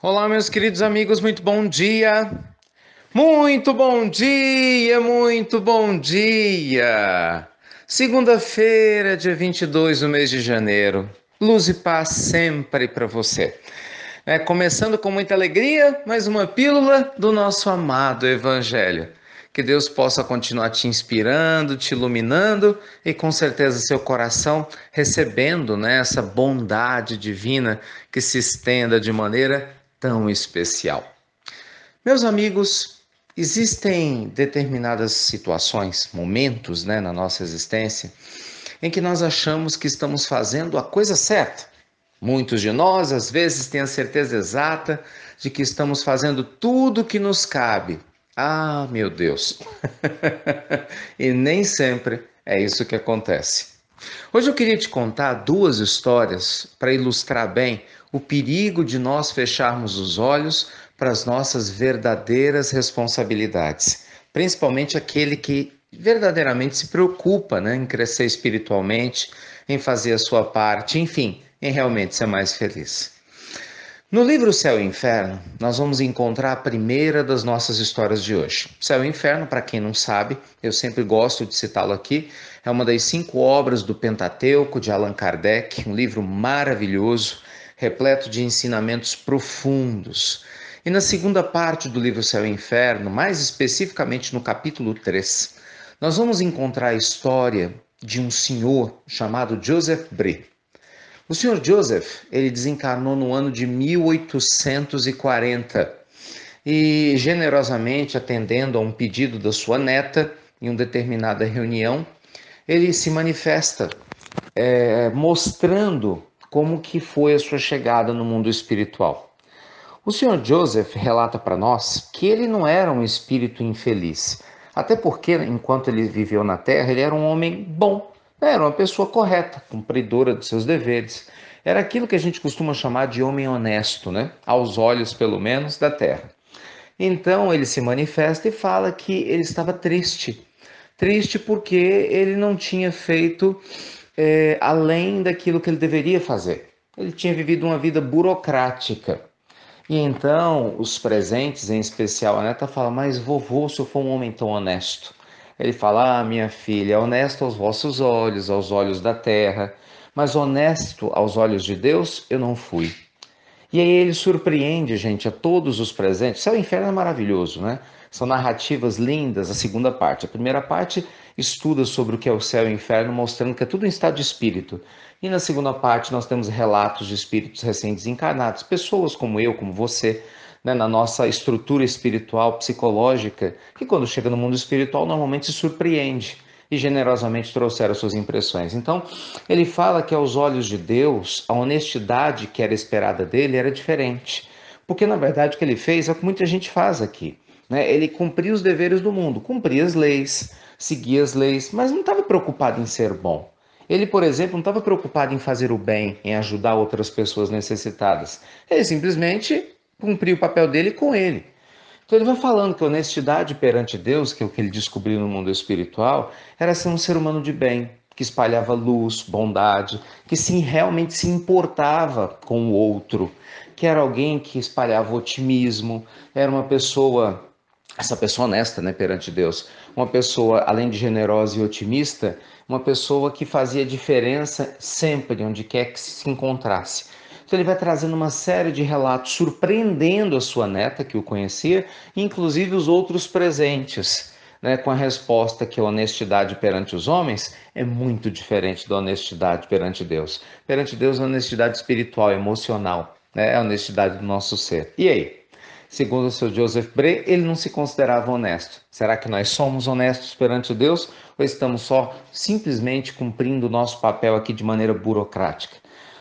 Olá, meus queridos amigos, muito bom dia! Muito bom dia, muito bom dia! Segunda-feira, dia 22 do mês de janeiro. Luz e paz sempre para você. Começando com muita alegria, mais uma pílula do nosso amado Evangelho. Que Deus possa continuar te inspirando, te iluminando e com certeza seu coração recebendo, essa bondade divina que se estenda de maneira tão especial. Meus amigos, existem determinadas situações, momentos, na nossa existência em que nós achamos que estamos fazendo a coisa certa. Muitos de nós, às vezes, têm a certeza exata de que estamos fazendo tudo o que nos cabe. Ah, meu Deus! E nem sempre é isso que acontece. Hoje eu queria te contar duas histórias para ilustrar bem o perigo de nós fecharmos os olhos para as nossas verdadeiras responsabilidades, principalmente aquele que verdadeiramente se preocupa, em crescer espiritualmente, em fazer a sua parte, enfim, em realmente ser mais feliz. No livro Céu e Inferno, nós vamos encontrar a primeira das nossas histórias de hoje. Céu e Inferno, para quem não sabe, eu sempre gosto de citá-lo aqui, é uma das 5 obras do Pentateuco de Allan Kardec, um livro maravilhoso, repleto de ensinamentos profundos. E na segunda parte do livro Céu e Inferno, mais especificamente no capítulo 3, nós vamos encontrar a história de um senhor chamado Joseph Brie. O Sr. Joseph, ele desencarnou no ano de 1840 e, generosamente atendendo a um pedido da sua neta em uma determinada reunião, ele se manifesta mostrando como que foi a sua chegada no mundo espiritual. O Sr. Joseph relata para nós que ele não era um espírito infeliz, até porque, enquanto ele viveu na Terra, ele era um homem bom, era uma pessoa correta, cumpridora dos seus deveres. Era aquilo que a gente costuma chamar de homem honesto, aos olhos, pelo menos, da Terra. Então ele se manifesta e fala que ele estava triste. Triste porque ele não tinha feito além daquilo que ele deveria fazer. Ele tinha vivido uma vida burocrática. E então os presentes, em especial a neta, fala: mas vovô, se eu for um homem tão honesto. Ele fala: minha filha, honesto aos vossos olhos, aos olhos da terra, mas honesto aos olhos de Deus eu não fui. E aí ele surpreende, gente, a todos os presentes. Céu e Inferno é maravilhoso, São narrativas lindas, a segunda parte. A primeira parte estuda sobre o que é o céu e o inferno, mostrando que é tudo em estado de espírito. E na segunda parte nós temos relatos de espíritos recém-desencarnados, pessoas como eu, como você, na nossa estrutura espiritual, psicológica, que quando chega no mundo espiritual normalmente se surpreende e generosamente trouxeram suas impressões. Então, ele fala que aos olhos de Deus, a honestidade que era esperada dele era diferente. Porque, na verdade, o que ele fez é o que muita gente faz aqui. Ele cumpria os deveres do mundo, cumpria as leis, seguia as leis, mas não estava preocupado em ser bom. Ele, por exemplo, não estava preocupado em fazer o bem, em ajudar outras pessoas necessitadas. Ele simplesmente cumpria o papel dele com ele. Então ele vai falando que a honestidade perante Deus, que é o que ele descobriu no mundo espiritual, era ser um ser humano de bem, que espalhava luz, bondade, que realmente se importava com o outro, que era alguém que espalhava otimismo, era uma pessoa, essa pessoa honesta, perante Deus, uma pessoa, além de generosa e otimista, uma pessoa que fazia diferença sempre, onde quer que se encontrasse. Então ele vai trazendo uma série de relatos, surpreendendo a sua neta, que o conhecia, inclusive os outros presentes, com a resposta que a honestidade perante os homens é muito diferente da honestidade perante Deus. Perante Deus, a honestidade espiritual, emocional, é a honestidade do nosso ser. E aí? Segundo o seu Joseph Brie, ele não se considerava honesto. Será que nós somos honestos perante Deus ou estamos só simplesmente cumprindo o nosso papel aqui de maneira burocrática?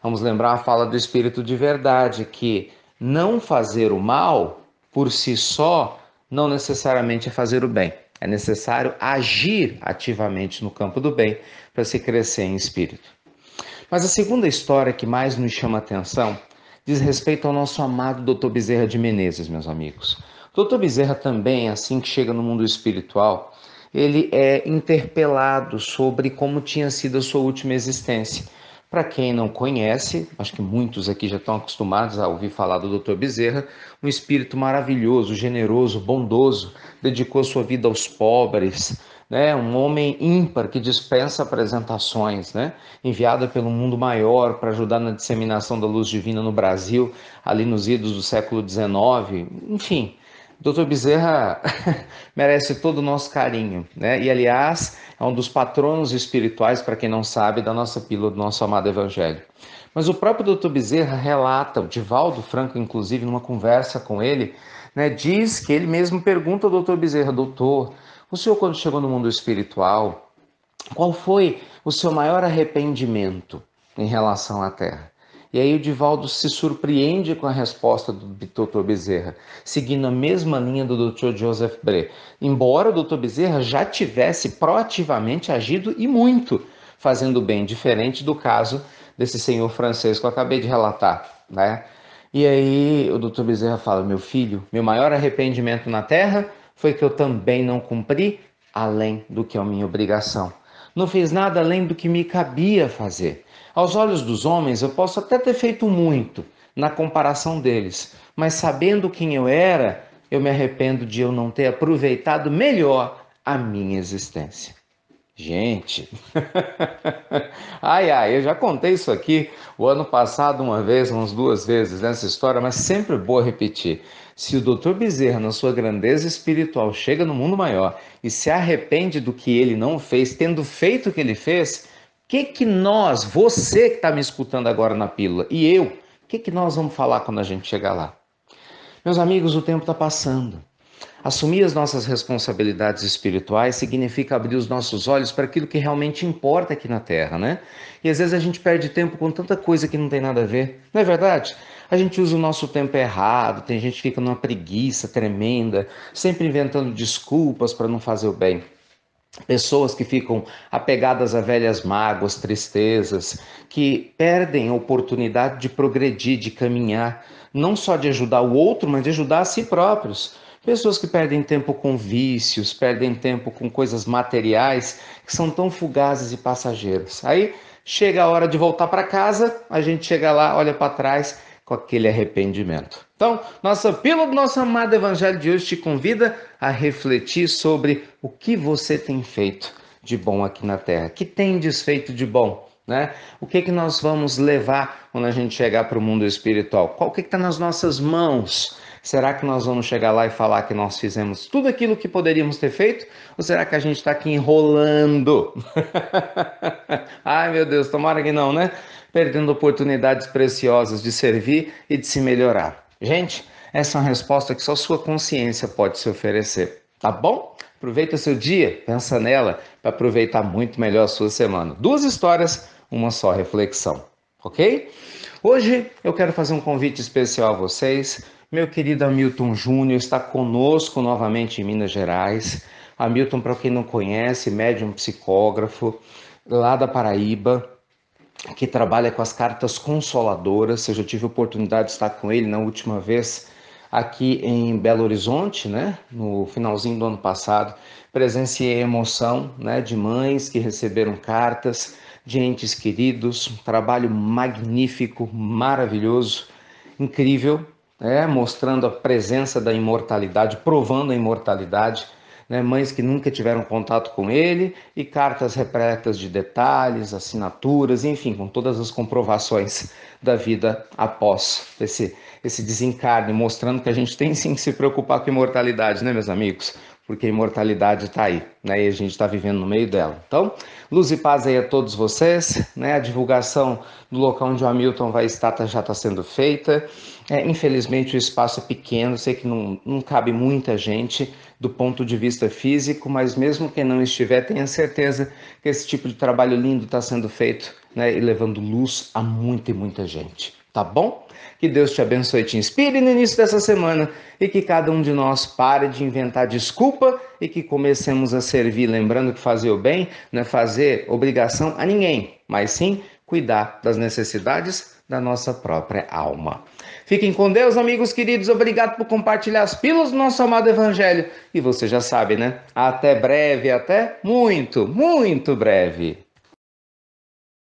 Vamos lembrar a fala do Espírito de Verdade, que não fazer o mal por si só não necessariamente é fazer o bem. É necessário agir ativamente no campo do bem para se crescer em espírito. Mas a segunda história que mais nos chama a atenção diz respeito ao nosso amado Dr. Bezerra de Menezes, meus amigos. Dr. Bezerra também, assim que chega no mundo espiritual, ele é interpelado sobre como tinha sido a sua última existência. Para quem não conhece, acho que muitos aqui já estão acostumados a ouvir falar do Dr. Bezerra, um espírito maravilhoso, generoso, bondoso, dedicou sua vida aos pobres, né? Um homem ímpar que dispensa apresentações, né? Enviado pelo mundo maior para ajudar na disseminação da luz divina no Brasil, ali nos idos do século XIX, enfim. Dr. Bezerra merece todo o nosso carinho, né? E aliás, é um dos patronos espirituais, para quem não sabe, da nossa pílula do nosso amado Evangelho. Mas o próprio Dr. Bezerra relata, o Divaldo Franco, inclusive, numa conversa com ele, né, diz que ele mesmo pergunta ao Dr. Bezerra: doutor, o senhor, quando chegou no mundo espiritual, qual foi o seu maior arrependimento em relação à Terra? E aí o Divaldo se surpreende com a resposta do Dr. Bezerra, seguindo a mesma linha do Dr. Joseph Bré. Embora o Dr. Bezerra já tivesse proativamente agido e muito, fazendo bem, diferente do caso desse senhor francês que eu acabei de relatar, né? E aí o Dr. Bezerra fala: meu filho, meu maior arrependimento na Terra foi que eu também não cumpri além do que é a minha obrigação. Não fiz nada além do que me cabia fazer. Aos olhos dos homens, eu posso até ter feito muito na comparação deles, mas sabendo quem eu era, eu me arrependo de eu não ter aproveitado melhor a minha existência. Gente, eu já contei isso aqui o ano passado uma vez, umas duas vezes nessa história, mas sempre é boa repetir. Se o Dr. Bezerra, na sua grandeza espiritual, chega no mundo maior e se arrepende do que ele não fez, tendo feito o que ele fez, que nós, você que está me escutando agora na pílula, e eu, que nós vamos falar quando a gente chegar lá? Meus amigos, o tempo está passando. Assumir as nossas responsabilidades espirituais significa abrir os nossos olhos para aquilo que realmente importa aqui na Terra, né? E às vezes a gente perde tempo com tanta coisa que não tem nada a ver, não é verdade? A gente usa o nosso tempo errado, tem gente que fica numa preguiça tremenda, sempre inventando desculpas para não fazer o bem. Pessoas que ficam apegadas a velhas mágoas, tristezas, que perdem a oportunidade de progredir, de caminhar, não só de ajudar o outro, mas de ajudar a si próprios. Pessoas que perdem tempo com vícios, perdem tempo com coisas materiais que são tão fugazes e passageiras. Aí chega a hora de voltar para casa, a gente chega lá, olha para trás com aquele arrependimento. Então, nossa pílula do nosso amado Evangelho de hoje te convida a refletir sobre o que você tem feito de bom aqui na Terra, que tem desfeito de bom, né? O que nós vamos levar quando a gente chegar para o mundo espiritual? Qual que está nas nossas mãos? Será que nós vamos chegar lá e falar que nós fizemos tudo aquilo que poderíamos ter feito? Ou será que a gente está aqui enrolando? Ai, meu Deus, tomara que não, né? Perdendo oportunidades preciosas de servir e de se melhorar. Gente, essa é uma resposta que só sua consciência pode se oferecer, tá bom? Aproveita seu dia, pensa nela para aproveitar muito melhor a sua semana. Duas histórias, uma só reflexão, ok? Hoje eu quero fazer um convite especial a vocês. Meu querido Hamilton Júnior está conosco novamente em Minas Gerais. Hamilton, para quem não conhece, médium psicógrafo lá da Paraíba, que trabalha com as cartas consoladoras. Eu já tive a oportunidade de estar com ele na última vez aqui em Belo Horizonte, né? No finalzinho do ano passado. Presenciei a emoção, né, de mães que receberam cartas, de entes queridos, um trabalho magnífico, maravilhoso, incrível, né? Mostrando a presença da imortalidade, provando a imortalidade, né? Mães que nunca tiveram contato com ele e cartas repletas de detalhes, assinaturas, enfim, com todas as comprovações da vida após esse desencarne, mostrando que a gente tem sim que se preocupar com a imortalidade, né, meus amigos? Porque a imortalidade está aí, né? E a gente está vivendo no meio dela. Então, luz e paz aí a todos vocês, né? A divulgação do local onde o Hamilton vai estar já está sendo feita. Infelizmente o espaço é pequeno, sei que não cabe muita gente do ponto de vista físico, mas mesmo quem não estiver, tenha certeza que esse tipo de trabalho lindo está sendo feito, né? E levando luz a muita e muita gente. Tá bom? Que Deus te abençoe e te inspire no início dessa semana e que cada um de nós pare de inventar desculpa e que comecemos a servir, lembrando que fazer o bem não é fazer obrigação a ninguém, mas sim cuidar das necessidades da nossa própria alma. Fiquem com Deus, amigos queridos. Obrigado por compartilhar as pílulas do nosso amado Evangelho. E você já sabe, né? Até breve, até muito, muito breve.